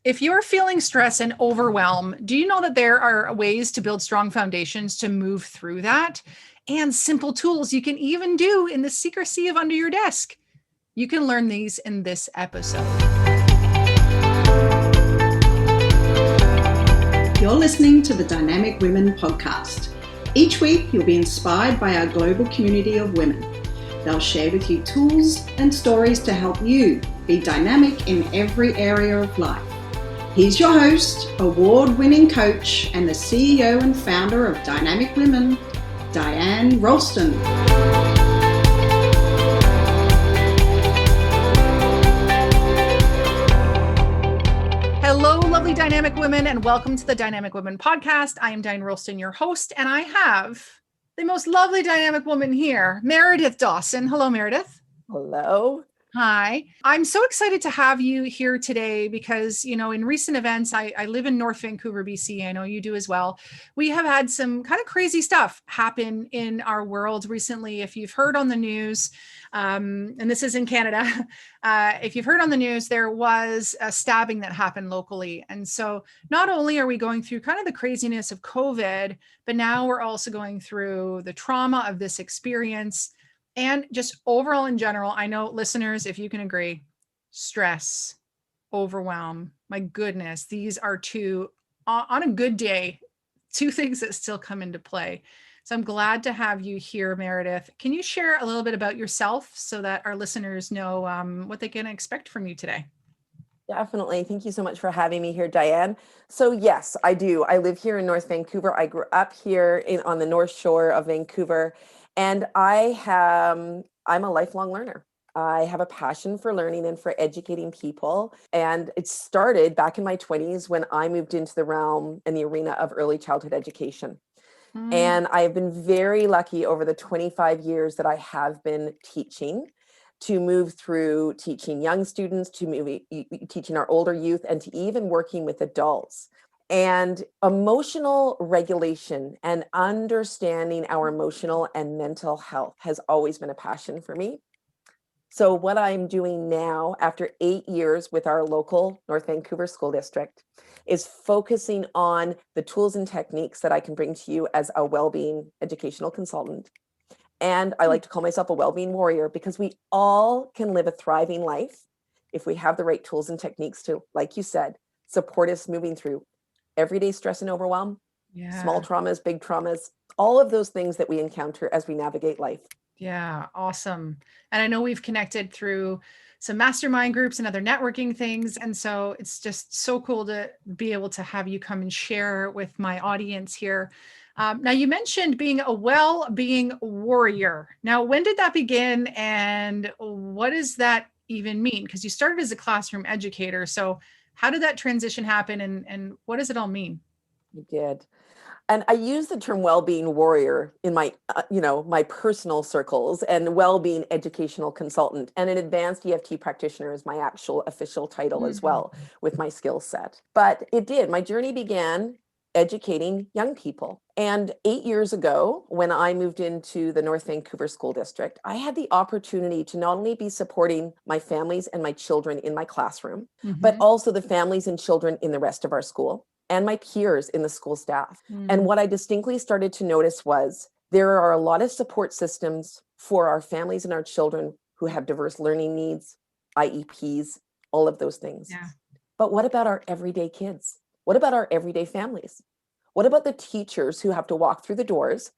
If you're feeling stress and overwhelm, do you know that there are ways to build strong foundations to move through that? And simple tools you can even do in the secrecy of under your desk. You can learn these in this episode. You're listening to the Dynamic Women podcast. Each week, you'll be inspired by our global community of women. They'll share with you tools and stories to help you be dynamic in every area of life. Here's your host, award-winning coach, and the CEO and founder of Dynamic Women, Diane Ralston. Hello, lovely Dynamic Women, and welcome to the Dynamic Women podcast. I am Diane Ralston, your host, and I have the most lovely dynamic woman here, Meredith Dawson. Hello, Meredith. Hello. Hi. I'm so excited to have you here today because, in recent events, I live in North Vancouver, BC. I know you do as well. We have had some kind of crazy stuff happen in our world recently. If you've heard on the news, and this is in Canada, if you've heard on the news, there was a stabbing that happened locally. And so not only are we going through kind of the craziness of COVID, but now we're also going through the trauma of this experience. And just overall in general, I know listeners, if you can agree, stress, overwhelm, my goodness, these are two, on a good day, two things that still come into play. So I'm glad to have you here, Meredith. Can you share a little bit about yourself so that our listeners know what they can expect from you today? Definitely. Thank you so much for having me here, Diane. So yes, I do. I live here in North Vancouver. I grew up here on the North Shore of Vancouver. And I'm a lifelong learner. I have a passion for learning and for educating people. And it started back in my 20s when I moved into the realm and the arena of early childhood education. And I've been very lucky over the 25 years that I have been teaching to move through teaching young students, to teaching our older youth, and to even working with adults. And emotional regulation and understanding our emotional and mental health has always been a passion for me. So what I'm doing now, after 8 years with our local North Vancouver School District, is focusing on the tools and techniques that I can bring to you as a well-being educational consultant. And I like to call myself a well-being warrior because we all can live a thriving life if we have the right tools and techniques to, like you said, support us moving through everyday stress and overwhelm, small traumas, big traumas, all of those things that we encounter as we navigate life. Yeah, awesome. And I know we've connected through some mastermind groups and other networking things. And so it's just so cool to be able to have you come and share with my audience here. Now, you mentioned being a well-being warrior. Now, when did that begin and what does that even mean? Because you started as a classroom educator. So how did that transition happen and what does it all mean? I did. And I use the term well-being warrior in my, my personal circles, and well-being educational consultant, and an advanced EFT practitioner is my actual official title as well with my skill set. But it did. My journey began educating young people. And 8 years ago, when I moved into the North Vancouver School District, I had the opportunity to not only be supporting my families and my children in my classroom, but also the families and children in the rest of our school and my peers in the school staff. And what I distinctly started to notice was there are a lot of support systems for our families and our children who have diverse learning needs, IEPs, all of those things. Yeah. But what about our everyday kids? What about our everyday families? What about the teachers who have to walk through the doors,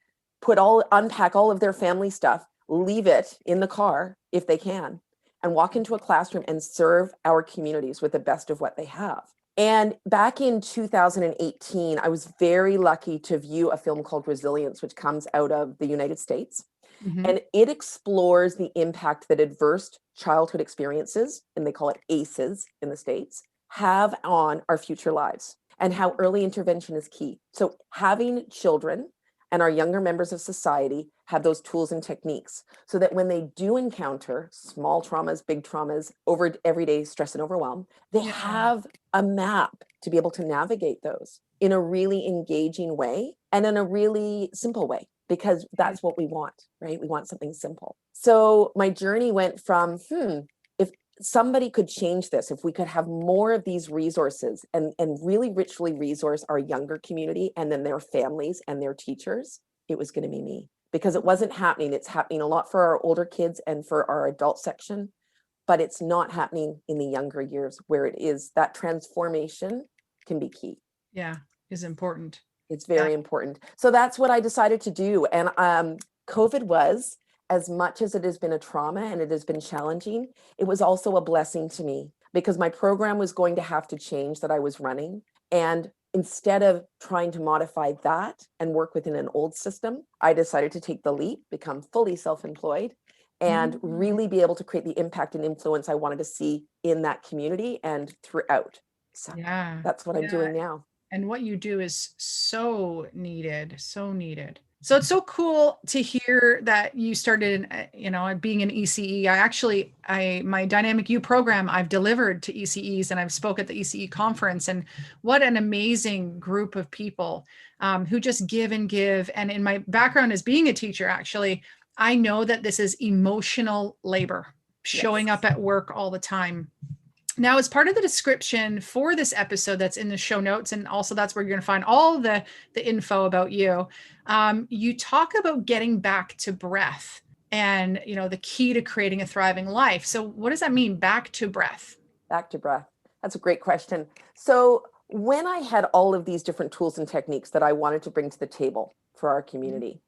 unpack all of their family stuff, leave it in the car if they can, and walk into a classroom and serve our communities with the best of what they have? And back in 2018, I was very lucky to view a film called Resilience, which comes out of the United States. And it explores the impact that adverse childhood experiences, and they call it ACEs in the States, have on our future lives and how early intervention is key. So having children and our younger members of society have those tools and techniques so that when they do encounter small traumas, big traumas, over everyday stress and overwhelm, they have a map to be able to navigate those in a really engaging way and in a really simple way, because that's what we want, right? We want something simple. So my journey went from, if somebody could change this, if we could have more of these resources and really richly resource our younger community and then their families and their teachers, it was going to be me, because it wasn't happening. It's happening a lot for our older kids and for our adult section, but it's not happening in the younger years, where it is that transformation can be key. Yeah, is important. It's very important. So that's what I decided to do. And COVID was, as much as it has been a trauma and it has been challenging, it was also a blessing to me, because my program was going to have to change that I was running. And instead of trying to modify that and work within an old system, I decided to take the leap, become fully self-employed, and really be able to create the impact and influence I wanted to see in that community and throughout. So that's what I'm doing now. And what you do is so needed, so needed. So it's so cool to hear that you started, being an ECE. My Dynamic You program, I've delivered to ECEs, and I've spoke at the ECE conference, and what an amazing group of people who just give and give. And in my background as being a teacher, actually, I know that this is emotional labor, showing up at work all the time. Now, as part of the description for this episode that's in the show notes, and also that's where you're going to find all the info about you, you talk about getting back to breath and, the key to creating a thriving life. So what does that mean, back to breath? Back to breath. That's a great question. So when I had all of these different tools and techniques that I wanted to bring to the table for our community,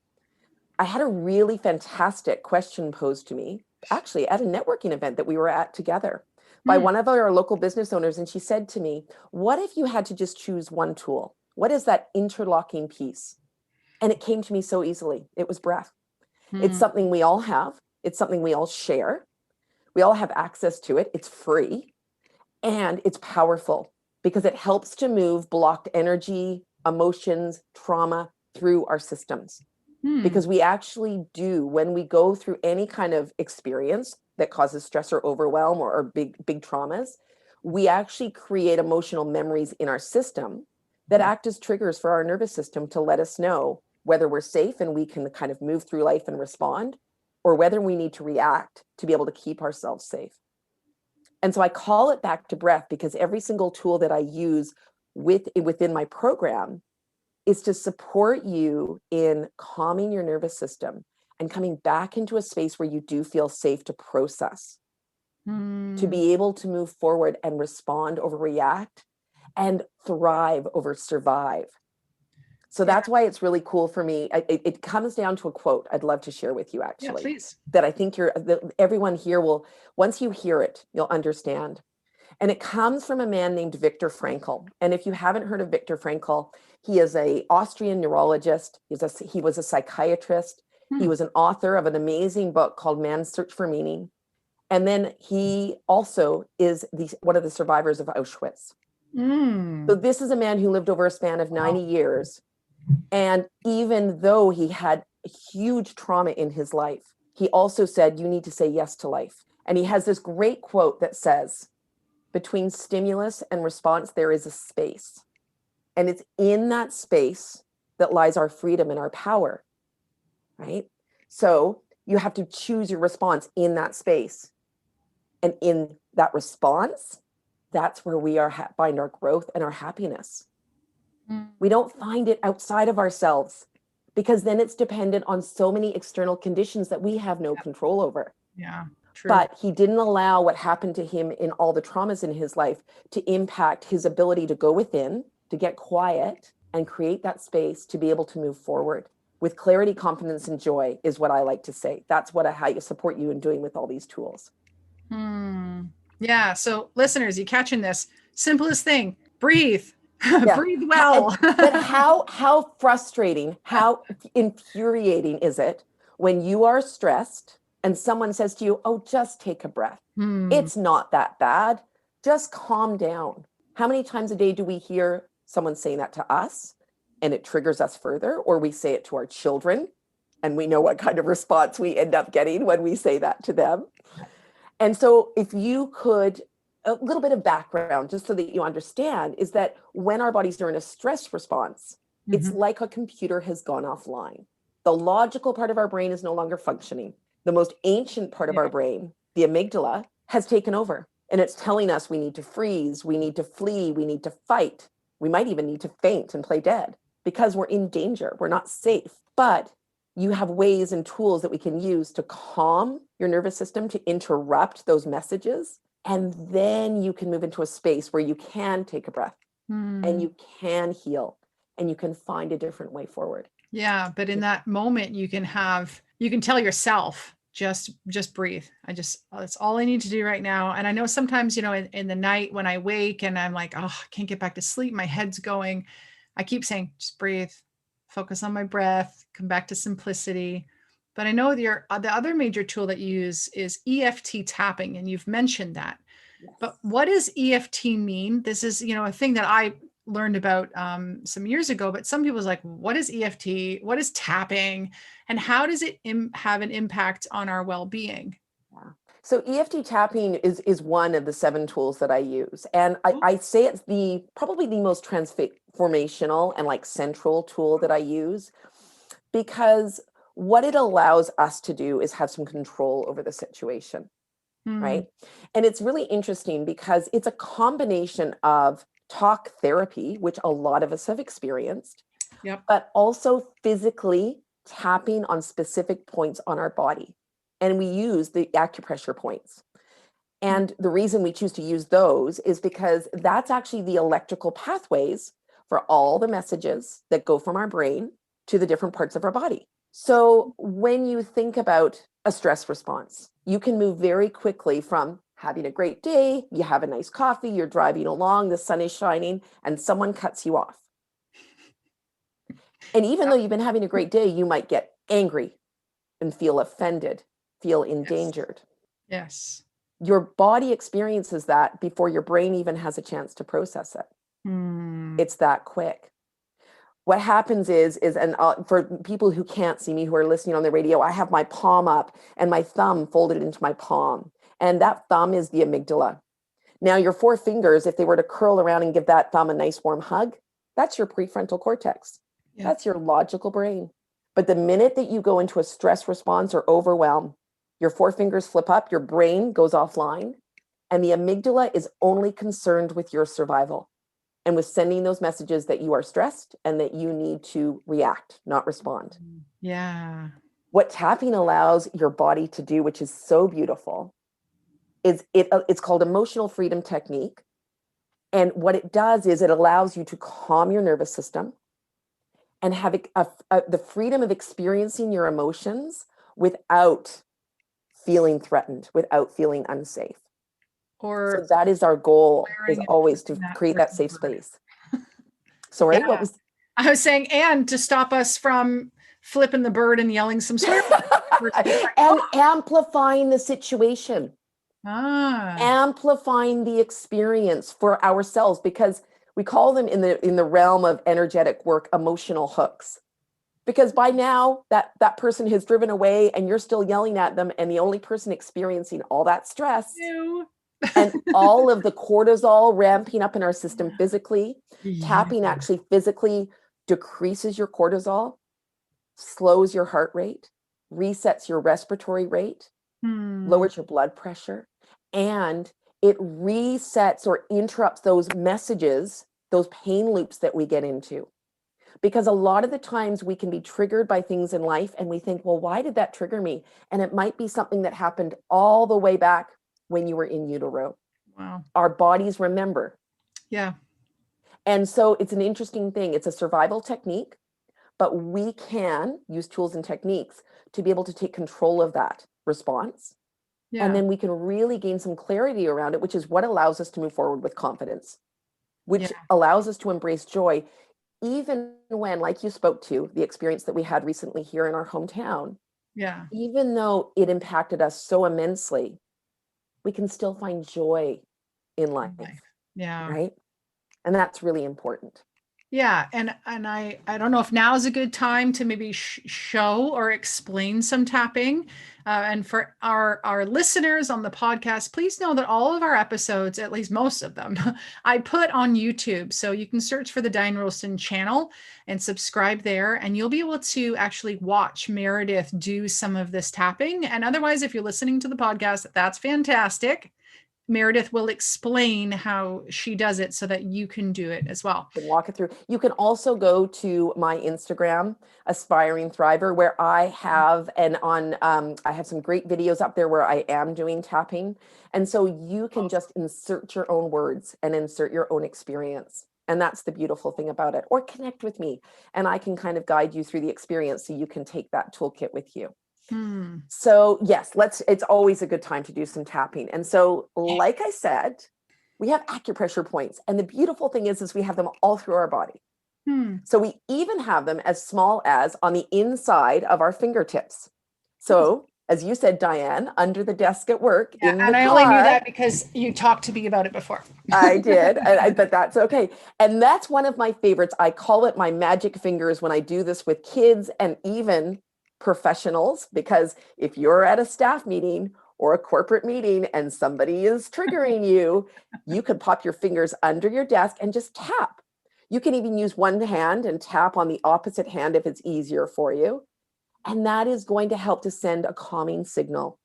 I had a really fantastic question posed to me, actually at a networking event that we were at together, by one of our local business owners. And she said to me, what if you had to just choose one tool? What is that interlocking piece? And it came to me so easily. It was breath. It's something we all have. It's something we all share. We all have access to it. It's free and it's powerful, because it helps to move blocked energy, emotions, trauma through our systems. Because we actually do, when we go through any kind of experience that causes stress or overwhelm or big traumas, we actually create emotional memories in our system that act as triggers for our nervous system to let us know whether we're safe and we can kind of move through life and respond, or whether we need to react to be able to keep ourselves safe. And so I call it back to breath, because every single tool that I use within my program is to support you in calming your nervous system and coming back into a space where you do feel safe to process, to be able to move forward and respond over react and thrive over survive. So that's why it's really cool for me. It comes down to a quote I'd love to share with you, actually, please. That I think everyone here will, once you hear it, you'll understand. And it comes from a man named Viktor Frankl. And if you haven't heard of Viktor Frankl, he is an Austrian neurologist. He was a psychiatrist. He was an author of an amazing book called Man's Search for Meaning. And then he also is one of the survivors of Auschwitz. So this is a man who lived over a span of 90 years. And even though he had huge trauma in his life, he also said, you need to say yes to life. And he has this great quote that says, between stimulus and response, there is a space. And it's in that space that lies our freedom and our power, right? So you have to choose your response in that space. And in that response, that's where we find our growth and our happiness. We don't find it outside of ourselves, because then it's dependent on so many external conditions that we have no control over. Yeah. True. But he didn't allow what happened to him in all the traumas in his life to impact his ability to go within, to get quiet and create that space to be able to move forward with clarity, confidence, and joy, is what I like to say. That's how you support you in doing with all these tools. Yeah. So listeners, you catching this? Simplest thing, breathe. Breathe well. But how frustrating, how infuriating is it when you are stressed and someone says to you, oh, just take a breath. It's not that bad. Just calm down. How many times a day do we hear someone saying that to us and it triggers us further? Or we say it to our children and we know what kind of response we end up getting when we say that to them. And so if you could, a little bit of background, just so that you understand, is that when our bodies are in a stress response, it's like a computer has gone offline. The logical part of our brain is no longer functioning. The most ancient part of our brain, the amygdala, has taken over. And it's telling us we need to freeze, we need to flee, we need to fight. We might even need to faint and play dead because we're in danger. We're not safe. But you have ways and tools that we can use to calm your nervous system, to interrupt those messages. And then you can move into a space where you can take a breath and you can heal and you can find a different way forward. Yeah. But in that moment, you can tell yourself, just breathe. That's all I need to do right now. And I know sometimes, in the night when I wake and I'm like, oh, I can't get back to sleep, my head's going, I keep saying, just breathe, focus on my breath, come back to simplicity. But I know the other major tool that you use is EFT tapping, and you've mentioned that. Yes. But what does EFT mean? This is, a thing that I learned about some years ago, but some people's like, what is EFT? What is tapping? And how does it have an impact on our well-being? Yeah. So EFT tapping is one of the 7 tools that I use. And I say it's probably the most transformational and like central tool that I use, because what it allows us to do is have some control over the situation, right? And it's really interesting because it's a combination of talk therapy, which a lot of us have experienced, but also physically tapping on specific points on our body. And we use the acupressure points. And the reason we choose to use those is because that's actually the electrical pathways for all the messages that go from our brain to the different parts of our body. So when you think about a stress response, you can move very quickly from having a great day, you have a nice coffee, you're driving along, the sun is shining, and someone cuts you off. And even though you've been having a great day, you might get angry and feel offended, feel endangered. Yes. Your body experiences that before your brain even has a chance to process it. It's that quick. What happens is for people who can't see me, who are listening on the radio, I have my palm up and my thumb folded into my palm. And that thumb is the amygdala. Now, your 4 fingers, if they were to curl around and give that thumb a nice warm hug, that's your prefrontal cortex. Yeah. That's your logical brain. But the minute that you go into a stress response or overwhelm, your 4 fingers flip up, your brain goes offline, and the amygdala is only concerned with your survival and with sending those messages that you are stressed and that you need to react, not respond. Yeah. What tapping allows your body to do, which is so beautiful, is it's called emotional freedom technique. And what it does is it allows you to calm your nervous system and have the freedom of experiencing your emotions without feeling threatened, without feeling unsafe. So that is our goal, is always to create that safe space. Sorry, yeah. What was? I was saying, and to stop us from flipping the bird and yelling some swear words. And amplifying the situation. Amplifying the experience for ourselves, because we call them in the realm of energetic work emotional hooks. Because by now that person has driven away and you're still yelling at them, and the only person experiencing all that stress and all of the cortisol ramping up in our system physically, tapping actually physically decreases your cortisol, slows your heart rate, resets your respiratory rate, lowers your blood pressure, and it resets or interrupts those messages, those pain loops that we get into. Because a lot of the times we can be triggered by things in life and we think, well, why did that trigger me? And it might be something that happened all the way back when you were in utero. Wow. Our bodies remember. Yeah. And so it's an interesting thing. It's a survival technique, but we can use tools and techniques to be able to take control of that response. Yeah. And then we can really gain some clarity around it, which is what allows us to move forward with confidence, which allows us to embrace joy, even when, like you spoke to, the experience that we had recently here in our hometown. Yeah. Even though it impacted us so immensely, we can still find joy in life. Yeah. Right. And that's really important. Yeah. And I don't know if now is a good time to maybe show or explain some tapping. And for our listeners on the podcast, please know that all of our episodes, at least most of them, I put on YouTube. So you can search for the Diane Ralston channel and subscribe there, and you'll be able to actually watch Meredith do some of this tapping. And otherwise, if you're listening to the podcast, that's fantastic. Meredith will explain how she does it so that you can do it as well. And walk it through. You can also go to my Instagram, Aspiring Thriver, where I have I have some great videos up there where I am doing tapping. And so you can just insert your own words and insert your own experience. And that's the beautiful thing about it. Or connect with me and I can kind of guide you through the experience so you can take that toolkit with you. So yes, it's always a good time to do some tapping. And so, like I said, we have acupressure points. And the beautiful thing is we have them all through our body. So we even have them as small as on the inside of our fingertips. So as you said, Diane, under the desk at work, in the car. I only knew that because you talked to me about it before. I did, but that's okay. And that's one of my favorites. I call it my magic fingers when I do this with kids and even professionals, because if you're at a staff meeting or a corporate meeting and somebody is triggering you, you could pop your fingers under your desk and just tap. You can even use one hand and tap on the opposite hand if it's easier for you. And that is going to help to send a calming signal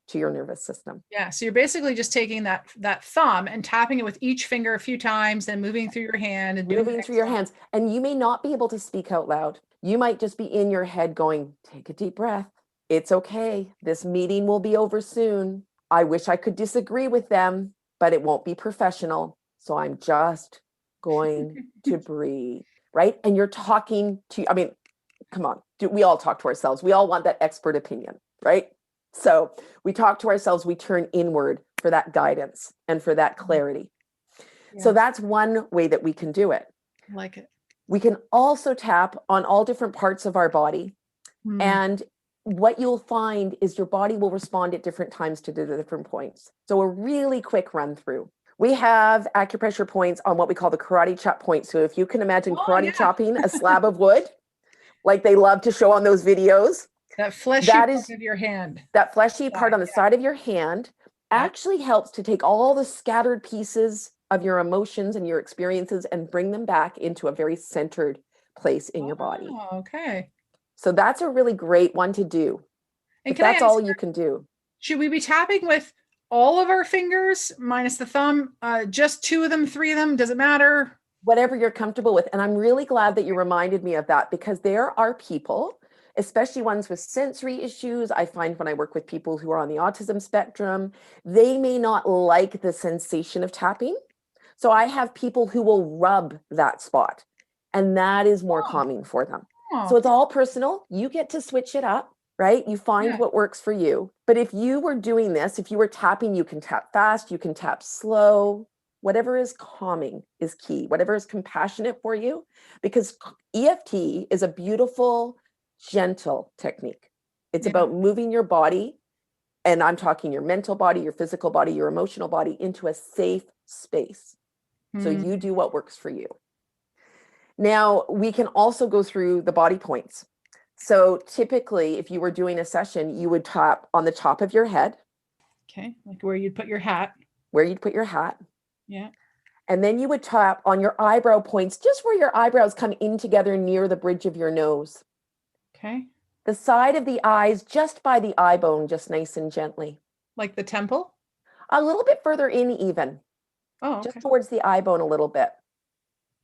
to your nervous system. Yeah. So you're basically just taking that thumb and tapping it with each finger a few times, then moving through your hand and moving through your hands. And you may not be able to speak out loud. You might just be in your head going, take a deep breath. It's okay. This meeting will be over soon. I wish I could disagree with them, but it won't be professional. So I'm just going to breathe, right? And you're talking to, I mean, come on, we all talk to ourselves. We all want that expert opinion, right? So we talk to ourselves, we turn inward for that guidance and for that clarity. Yeah. So that's one way that we can do it. I like it. We can also tap on all different parts of our body. And what you'll find is your body will respond at different times to the different points. So a really quick run through. We have acupressure points on what we call the karate chop point. So if you can imagine karate chopping a slab of wood, like they love to show on those videos. That fleshy part of your hand. That fleshy part on the side of your hand actually helps to take all the scattered pieces of your emotions and your experiences and bring them back into a very centered place in your body. Okay. So that's a really great one to do. And that's all you can do. Should we be tapping with all of our fingers minus the thumb? Just 2 of them, 3 of them? Does it matter? Whatever you're comfortable with. And I'm really glad that you reminded me of that, because there are people, especially ones with sensory issues. I find when I work with people who are on the autism spectrum, they may not like the sensation of tapping. So I have people who will rub that spot, and that is more calming for them. So it's all personal. You get to switch it up, right? You find what works for you. But if you were doing this, if you were tapping, you can tap fast, you can tap slow. Whatever is calming is key. Whatever is compassionate for you, because EFT is a beautiful, gentle technique. It's about moving your body, and I'm talking your mental body, your physical body, your emotional body, into a safe space. So you do what works for you. Now, we can also go through the body points. So typically, if you were doing a session, you would tap on the top of your head. Okay, like where you'd put your hat. Where you'd put your hat. Yeah. And then you would tap on your eyebrow points, just where your eyebrows come in together near the bridge of your nose. Okay. The side of the eyes, just by the eye bone, just nice and gently. Like the temple? A little bit further in even. Oh, okay. Just towards the eye bone a little bit.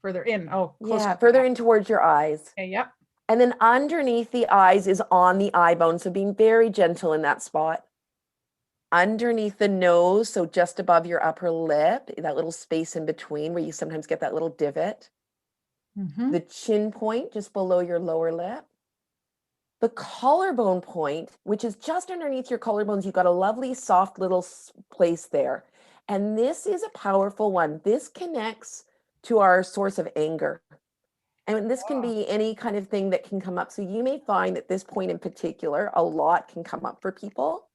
Further in. Oh, closer. Yeah, further in towards your eyes. Okay, yep. And then underneath the eyes is on the eye bone. So being very gentle in that spot. Underneath the nose, so just above your upper lip, that little space in between where you sometimes get that little divot. The chin point just below your lower lip. The collarbone point, which is just underneath your collarbones, you've got a lovely soft little place there. And this is a powerful one. This connects to our source of anger. And this can be any kind of thing that can come up. So you may find that this point in particular, a lot can come up for people.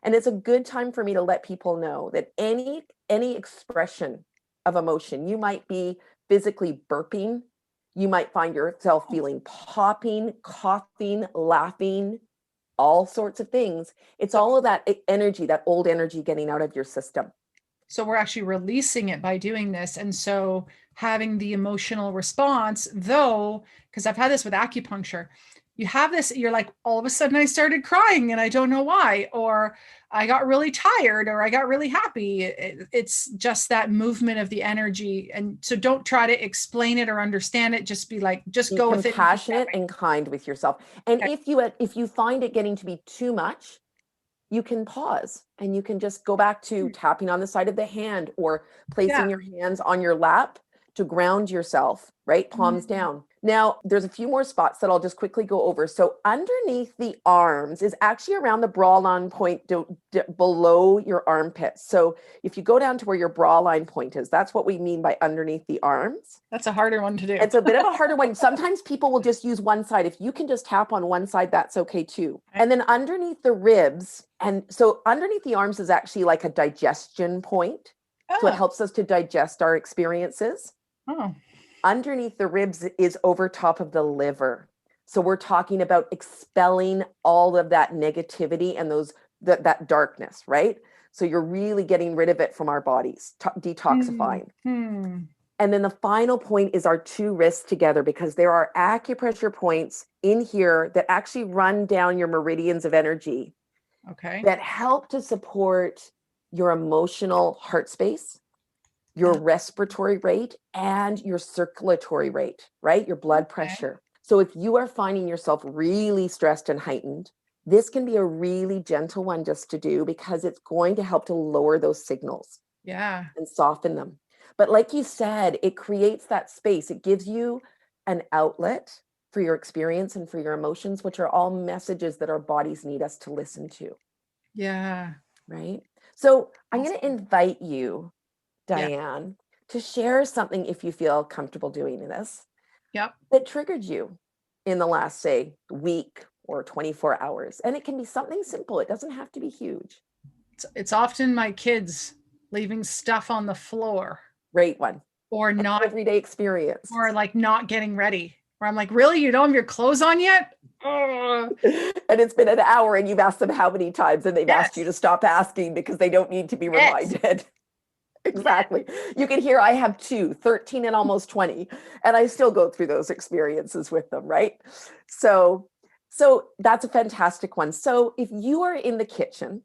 And it's a good time for me to let people know that any expression of emotion, you might be physically burping, you might find yourself feeling popping, coughing, laughing, all sorts of things. It's all of that energy, that old energy getting out of your system. So we're actually releasing it by doing this. And so having the emotional response, though, because I've had this with acupuncture, you have this, you're like, all of a sudden I started crying and I don't know why, or I got really tired, or I got really happy. It's just that movement of the energy. And so don't try to explain it or understand it. Just be like, just Be go with it. compassionate and kind with yourself. And Okay. if you find it getting to be too much, you can pause and you can just go back to tapping on the side of the hand or placing your hands on your lap to ground yourself, right? Palms down. Now, there's a few more spots that I'll just quickly go over. So underneath the arms is actually around the bra line point below your armpits. So if you go down to where your bra line point is, that's what we mean by underneath the arms. That's a harder one to do. It's a bit of a harder one. Sometimes people will just use one side. If you can just tap on one side, that's okay too. And then underneath the ribs, and so underneath the arms is actually like a digestion point. So it helps us to digest our experiences. Underneath the ribs is over top of the liver. So we're talking about expelling all of that negativity and that darkness, right? So you're really getting rid of it from our bodies, detoxifying. And then the final point is our two wrists together, because there are acupressure points in here that actually run down your meridians of energy. That help to support your emotional heart space, your respiratory rate, and your circulatory rate, right? Your blood pressure. So if you are finding yourself really stressed and heightened, this can be a really gentle one just to do, because it's going to help to lower those signals and soften them. But like you said, it creates that space. It gives you an outlet for your experience and for your emotions, which are all messages that our bodies need us to listen to. Right? So I'm going to invite you, Diane, to share something, if you feel comfortable doing this, that triggered you in the last, say, week or 24 hours. And it can be something simple. It doesn't have to be huge. It's often my kids leaving stuff on the floor. Great one. Or not everyday experience. Or like not getting ready. Where I'm like, really? You don't have your clothes on yet? And it's been an hour and you've asked them how many times, and they've asked you to stop asking because they don't need to be reminded. Exactly. You can hear I have 13 and almost 20, and I still go through those experiences with them, right? So that's a fantastic one. So if you are in the kitchen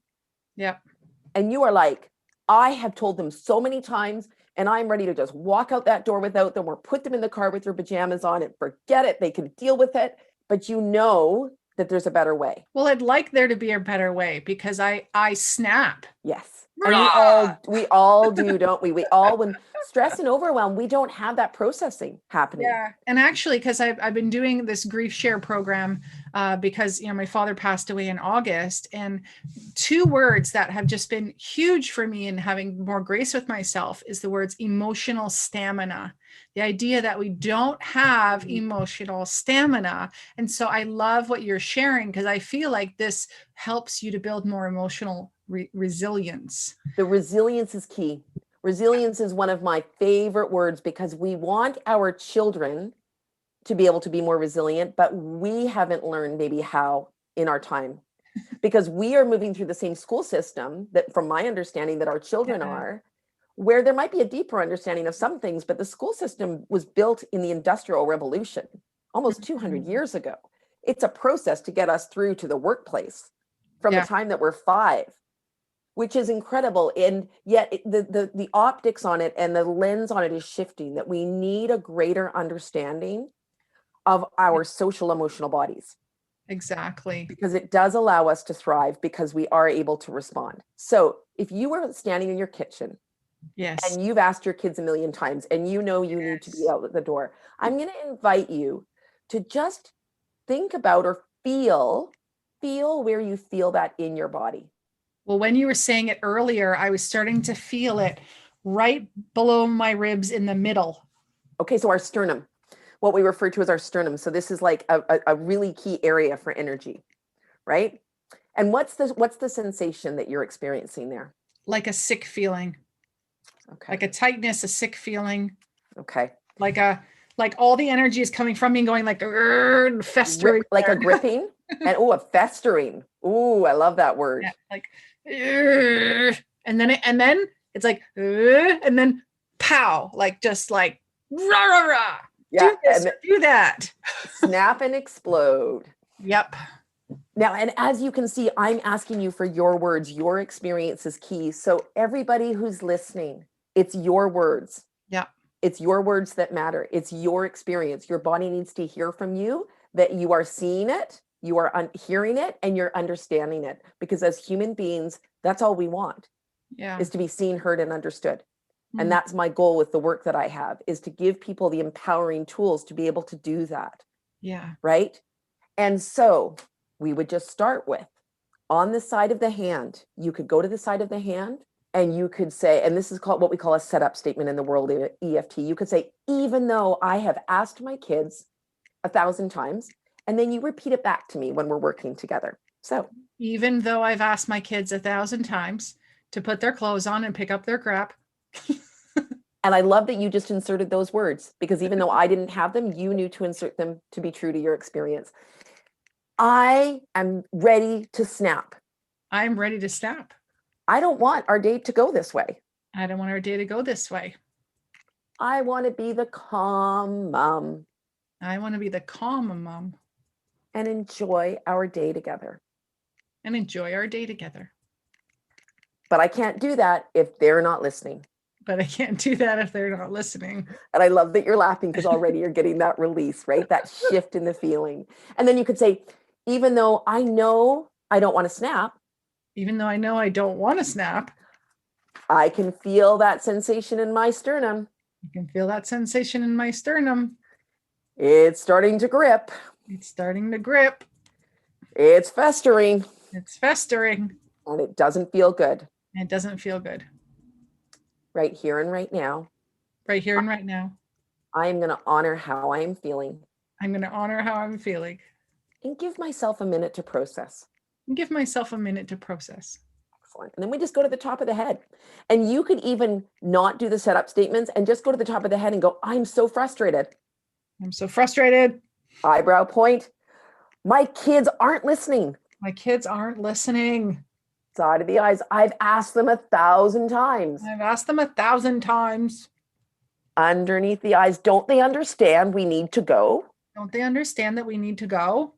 and you are like, I have told them so many times, and I'm ready to just walk out that door without them, or put them in the car with their pajamas on and forget it, they can deal with it, but you know that there's a better way. Well, I'd like there to be a better way, because I snap. Yes. And we all do, don't we? We all, when stress and overwhelm, we don't have that processing happening. And actually, because I've been doing this grief share program because my father passed away in August, and two words that have just been huge for me in having more grace with myself is the words emotional stamina. The idea that we don't have emotional stamina. And so I love what you're sharing, because I feel like this helps you to build more emotional resilience. The resilience is key. Resilience is one of my favorite words, because we want our children to be able to be more resilient, but we haven't learned maybe how in our time, because we are moving through the same school system that, from my understanding, that our children are, where there might be a deeper understanding of some things, but the school system was built in the Industrial Revolution almost 200 years ago. It's a process to get us through to the workplace from the time that we're 5. Which is incredible. And yet the optics on it and the lens on it is shifting, that we need a greater understanding of our social emotional bodies. Exactly. Because it does allow us to thrive, because we are able to respond. So if you were standing in your kitchen and you've asked your kids a million times and you know you need to be out the door, I'm going to invite you to just think about or feel where you feel that in your body. Well, when you were saying it earlier, I was starting to feel it right below my ribs in the middle. Okay, so our sternum, what we refer to as our sternum. So this is like a really key area for energy, right? And what's the sensation that you're experiencing there? Like a sick feeling. Okay. Like a tightness, a sick feeling. Okay. Like all the energy is coming from me and going like festering. Like a gripping and a festering. Oh, I love that word. Yeah, like and then it's like and then pow, like just like rah rah rah. Yeah, do that. Snap and explode. Yep. Now, and as you can see, I'm asking you for your words. Your experience is key. So everybody who's listening, it's your words. Yep. It's your words that matter. It's your experience. Your body needs to hear from you that you are seeing it, you are hearing it, and you're understanding it. Because as human beings, that's all we want, is to be seen, heard, and understood. And that's my goal with the work that I have, is to give people the empowering tools to be able to do that. Yeah. Right? And so we would just start with, on the side of the hand, you could go to the side of the hand and you could say, and this is called what we call a setup statement in the world of EFT. You could say, even though I have asked my kids 1,000 times, and then you repeat it back to me when we're working together. So even though I've asked my kids 1,000 times to put their clothes on and pick up their crap. And I love that you just inserted those words, because even though I didn't have them, you knew to insert them to be true to your experience. I am ready to snap. I'm ready to snap. I don't want our day to go this way. I don't want our day to go this way. I want to be the calm mom. I want to be the calm mom. And enjoy our day together. And enjoy our day together. But I can't do that if they're not listening. But I can't do that if they're not listening. And I love that you're laughing, because already you're getting that release, right? That shift in the feeling. And then you could say, even though I know I don't want to snap. Even though I know I don't want to snap. I can feel that sensation in my sternum. You can feel that sensation in my sternum. It's starting to grip. It's starting to grip. It's festering. It's festering. And it doesn't feel good. It doesn't feel good. Right here and right now. Right here and right now. I am going to honor how I'm feeling. I'm going to honor how I'm feeling. And give myself a minute to process. And give myself a minute to process. Excellent. And then we just go to the top of the head. And you could even not do the setup statements and just go to the top of the head and go, I'm so frustrated. I'm so frustrated. Eyebrow point. My kids aren't listening. My kids aren't listening. Side of the eyes. I've asked them 1,000 times. I've asked them 1,000 times. Underneath the eyes. Don't they understand we need to go? Don't they understand that we need to go?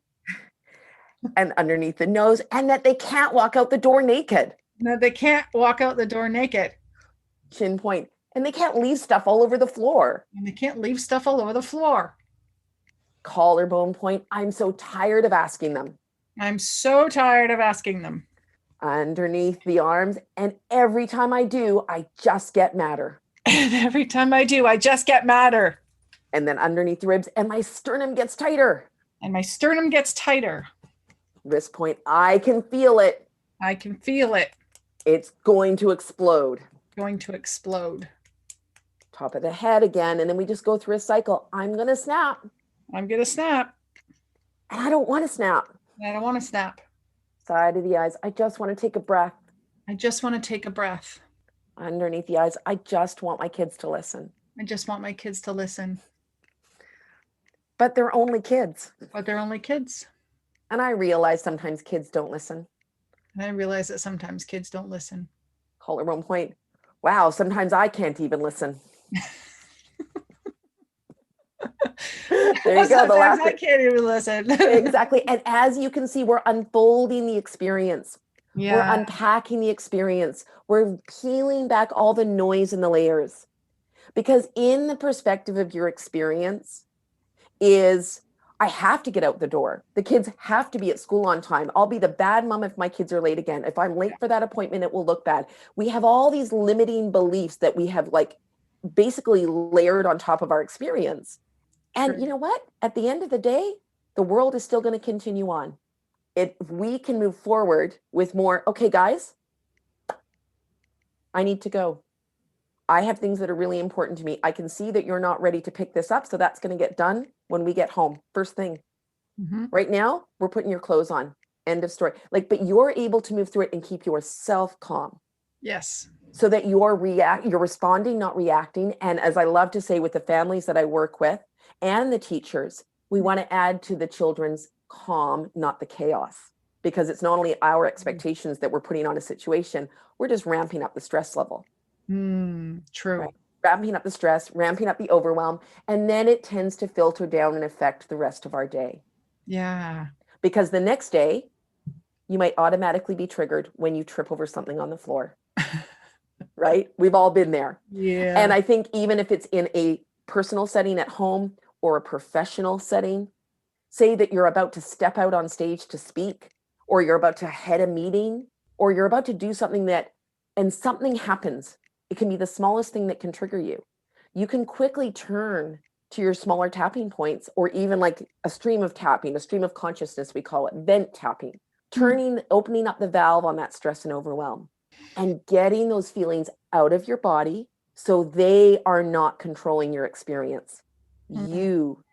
And underneath the nose, and that they can't walk out the door naked. No, they can't walk out the door naked. Chin point. And they can't leave stuff all over the floor. And they can't leave stuff all over the floor. Collarbone point. I'm so tired of asking them. I'm so tired of asking them. Underneath the arms. And every time I do, I just get madder. And every time I do, I just get madder. And then underneath the ribs, and my sternum gets tighter. And my sternum gets tighter. Wrist point. I can feel it. I can feel it. It's going to explode. Going to explode. Top of the head again. And then we just go through a cycle. I'm going to snap. I'm going to snap. And I don't want to snap. I don't want to snap. Side of the eyes. I just want to take a breath. I just want to take a breath. Underneath the eyes. I just want my kids to listen. I just want my kids to listen. But they're only kids. But they're only kids. And I realize sometimes kids don't listen. And I realize that sometimes kids don't listen. Collarbone point. Wow, sometimes I can't even listen. There you go. The last I can't even listen. Exactly. And as you can see, we're unfolding the experience. Yeah. We're unpacking the experience. We're peeling back all the noise and the layers. Because in the perspective of your experience is, I have to get out the door. The kids have to be at school on time. I'll be the bad mom if my kids are late again. If I'm late for that appointment, it will look bad. We have all these limiting beliefs that we have like basically layered on top of our experience. And you know what? At the end of the day, the world is still going to continue on. If we can move forward with more, okay, guys, I need to go. I have things that are really important to me. I can see that you're not ready to pick this up. So that's going to get done when we get home. First thing. Mm-hmm. Right now, we're putting your clothes on. End of story. Like, but you're able to move through it and keep yourself calm. Yes. So that you're responding, not reacting. And as I love to say with the families that I work with and the teachers, we want to add to the children's calm, not the chaos. Because it's not only our expectations that we're putting on a situation, we're just ramping up the stress level. True. Right? Ramping up the stress, ramping up the overwhelm, and then it tends to filter down and affect the rest of our day. Yeah. because the next day you might automatically be triggered when you trip over something on the floor. Right? We've all been there. Yeah. And I think even if it's in a personal setting at home or a professional setting, say that you're about to step out on stage to speak, or you're about to head a meeting, or you're about to do something and something happens. It can be the smallest thing that can trigger you. You can quickly turn to your smaller tapping points, or even like a stream of tapping, a stream of consciousness, we call it vent tapping, opening up the valve on that stress and overwhelm, and getting those feelings out of your body so they are not controlling your experience. You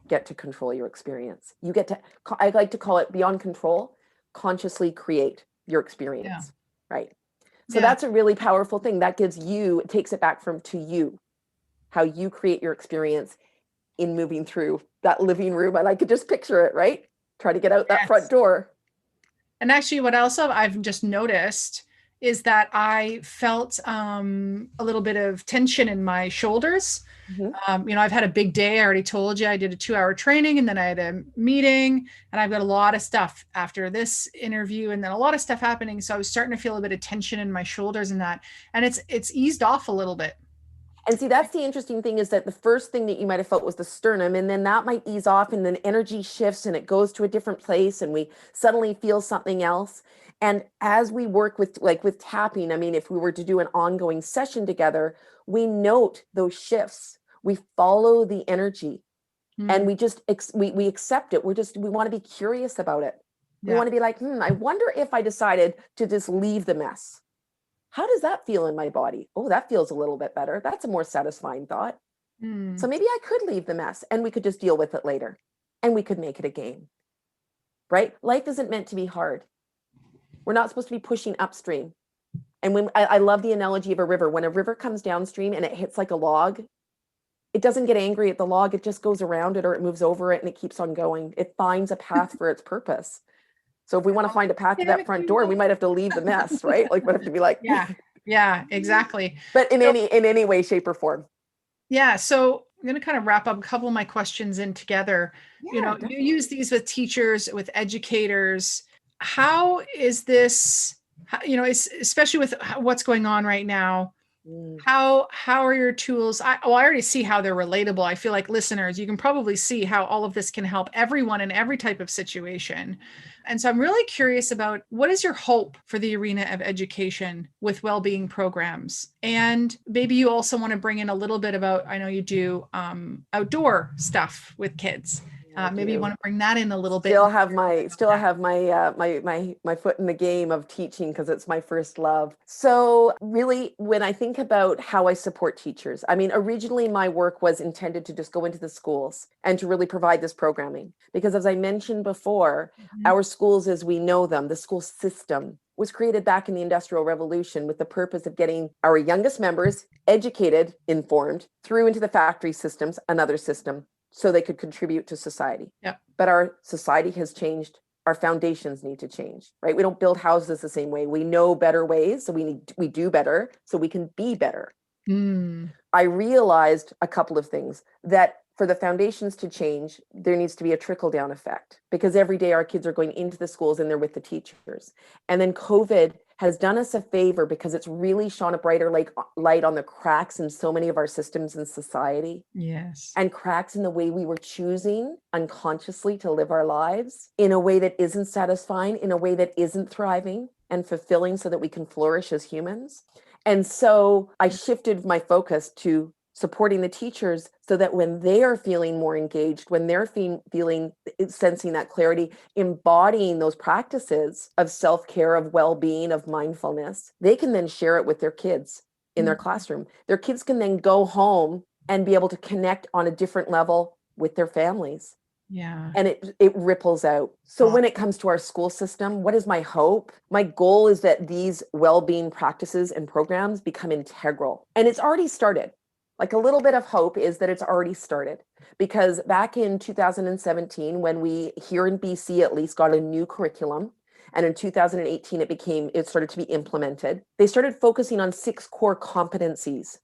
get to control your experience. You get to, I like to call it beyond control, consciously create your experience, right? So that's a really powerful thing. That gives you, it takes it back to you, how you create your experience in moving through that living room. And I could just picture it, right? Try to get out that front door. And actually what else I've just noticed is that I felt a little bit of tension in my shoulders. I've had a big day. I already told you I did a 2-hour training, and then I had a meeting, and I've got a lot of stuff after this interview, and then a lot of stuff happening. So I was starting to feel a bit of tension in my shoulders and that, and it's eased off a little bit. And see, that's the interesting thing, is that the first thing that you might have felt was the sternum, and then that might ease off, and then energy shifts and it goes to a different place, and we suddenly feel something else. And as we work with tapping, I mean, if we were to do an ongoing session together, we note those shifts, we follow the energy, and we just, we accept it. We want to be curious about it. We want to be like, I wonder if I decided to just leave the mess. How does that feel in my body? Oh, that feels a little bit better. That's a more satisfying thought. So maybe I could leave the mess and we could just deal with it later, and we could make it a game, right? Life isn't meant to be hard. We're not supposed to be pushing upstream. And when I love the analogy of a river, when a river comes downstream and it hits like a log, it doesn't get angry at the log. It just goes around it, or it moves over it, and it keeps on going. It finds a path for its purpose. So if we want to find a path to that front door, we might have to leave the mess, right? Like we have to be like, yeah, exactly. But in any way, shape, or form. Yeah. So I'm going to kind of wrap up a couple of my questions in together. Definitely. You use these with teachers, with educators. How is this, especially with what's going on right now? How are your tools? I already see how they're relatable. I feel like listeners, you can probably see how all of this can help everyone in every type of situation. And so I'm really curious about, what is your hope for the arena of education with well-being programs? And maybe you also want to bring in a little bit about, I know you do outdoor stuff with kids. Maybe you want to bring that in a little bit. Still have my foot in the game of teaching, because it's my first love. So really, when I think about how I support teachers, I mean, originally my work was intended to just go into the schools and to really provide this programming, because as I mentioned before, our schools as we know them, the school system, was created back in the Industrial Revolution with the purpose of getting our youngest members educated, informed, through into the factory systems, another system, so they could contribute to society. But our society has changed. Our foundations need to change, right? We don't build houses the same way. We know better ways, so we do better, so we can be better. I realized a couple of things, that for the foundations to change, there needs to be a trickle-down effect, because every day our kids are going into the schools and they're with the teachers. And then COVID has done us a favor, because it's really shone a brighter light on the cracks in so many of our systems in society. Yes. And cracks in the way we were choosing unconsciously to live our lives in a way that isn't satisfying, in a way that isn't thriving and fulfilling, so that we can flourish as humans. And so I shifted my focus to supporting the teachers, so that when they are feeling more engaged, when they're sensing that clarity, embodying those practices of self-care, of well-being, of mindfulness, they can then share it with their kids in their classroom. Their kids can then go home and be able to connect on a different level with their families. And it ripples out. So when it comes to our school system, what is my hope? My goal is that these well-being practices and programs become integral. And it's already started. Like, a little bit of hope is that it's already started, because back in 2017, when we here in BC at least got a new curriculum, and in 2018 it started to be implemented, they started focusing on 6 core competencies.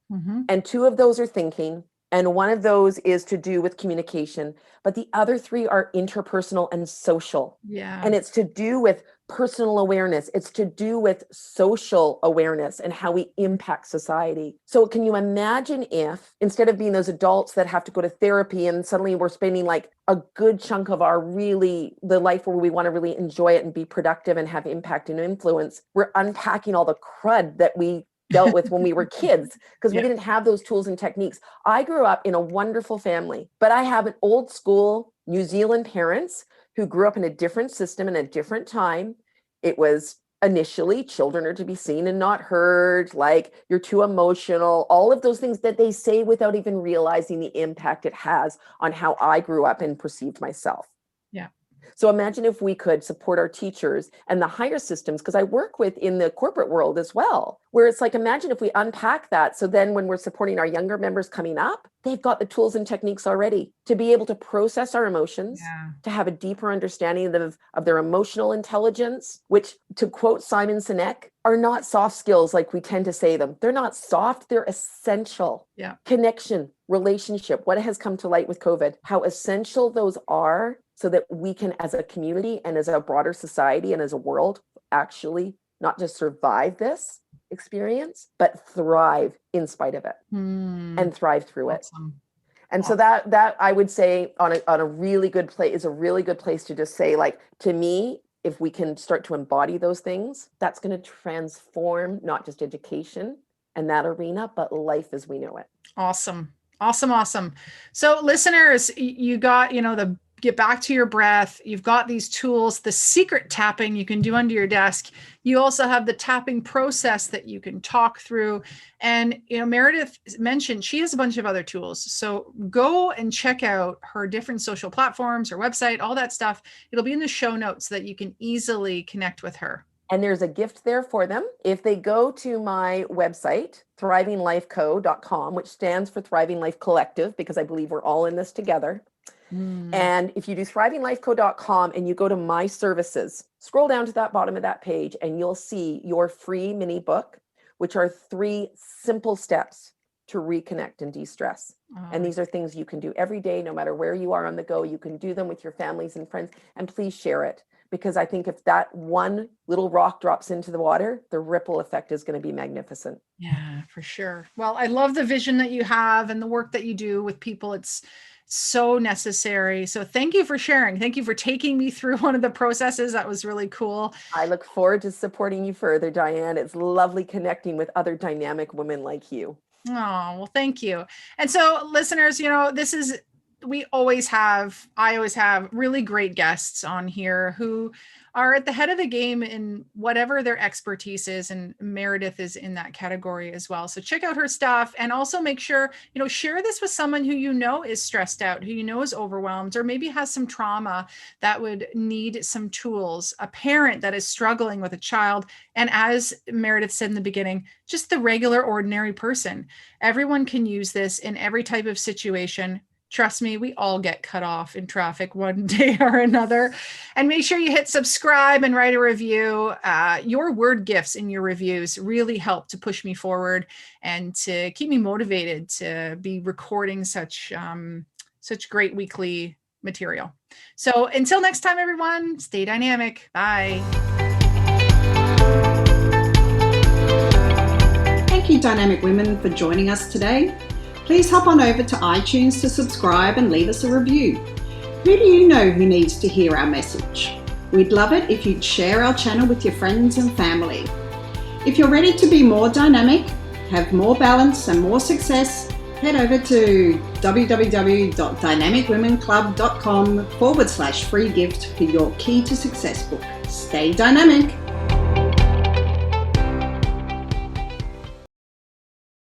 And 2 of those are thinking And one of those is to do with communication, but the other three are interpersonal and social. Yeah. And it's to do with personal awareness. It's to do with social awareness and how we impact society. So can you imagine if, instead of being those adults that have to go to therapy and suddenly we're spending like a good chunk of our the life where we want to really enjoy it and be productive and have impact and influence, we're unpacking all the crud that we dealt with when we were kids, because we didn't have those tools and techniques. I grew up in a wonderful family, but I have an old school New Zealand parents who grew up in a different system in a different time. It was initially children are to be seen and not heard, like you're too emotional, all of those things that they say without even realizing the impact it has on how I grew up and perceived myself. Yeah. So imagine if we could support our teachers and the higher systems, because I work with in the corporate world as well, where it's like, imagine if we unpack that. So then when we're supporting our younger members coming up, they've got the tools and techniques already to be able to process our emotions, to have a deeper understanding of their emotional intelligence, which, to quote Simon Sinek, are not soft skills like we tend to say them. They're not soft, they're essential. Yeah. Connection, relationship, what has come to light with COVID, how essential those are, so that we can, as a community and as a broader society and as a world, actually not just survive this experience, but thrive in spite of it and thrive through it. And so that I would say on a really good place is a really good place to just say, like, to me, if we can start to embody those things, that's going to transform not just education and that arena, but life as we know it. Awesome. So listeners, you got, the get back to your breath. You've got these tools, the secret tapping you can do under your desk. You also have the tapping process that you can talk through. And, Meredith mentioned she has a bunch of other tools. So go and check out her different social platforms, her website, all that stuff. It'll be in the show notes so that you can easily connect with her. And there's a gift there for them. If they go to my website, thrivinglifeco.com, which stands for Thriving Life Collective, because I believe we're all in this together. And if you do thrivinglifeco.com and you go to my services, scroll down to that bottom of that page and you'll see your free mini book, which are 3 simple steps to reconnect and de-stress. And these are things you can do every day, no matter where you are on the go. You can do them with your families and friends, and please share it. Because I think if that one little rock drops into the water, the ripple effect is going to be magnificent. Yeah, for sure. Well, I love the vision that you have and the work that you do with people. It's so necessary. So thank you for sharing. Thank you for taking me through one of the processes. That was really cool. I look forward to supporting you further, Diane. It's lovely connecting with other dynamic women like you. Oh, well, thank you. And so listeners, I always have really great guests on here who are at the head of the game in whatever their expertise is. And Meredith is in that category as well. So check out her stuff, and also make sure, share this with someone who is stressed out, who is overwhelmed, or maybe has some trauma that would need some tools, a parent that is struggling with a child. And as Meredith said in the beginning, just the regular, ordinary person. Everyone can use this in every type of situation. Trust me, we all get cut off in traffic one day or another. And make sure you hit subscribe and write a review. Your word gifts in your reviews really help to push me forward and to keep me motivated to be recording such great weekly material. So until next time, everyone, stay dynamic. Bye. Thank you, Dynamic Women, for joining us today. Please hop on over to iTunes to subscribe and leave us a review. Who do you know who needs to hear our message? We'd love it if you'd share our channel with your friends and family. If you're ready to be more dynamic, have more balance and more success, head over to www.dynamicwomenclub.com/free gift for your Key to Success book. Stay dynamic.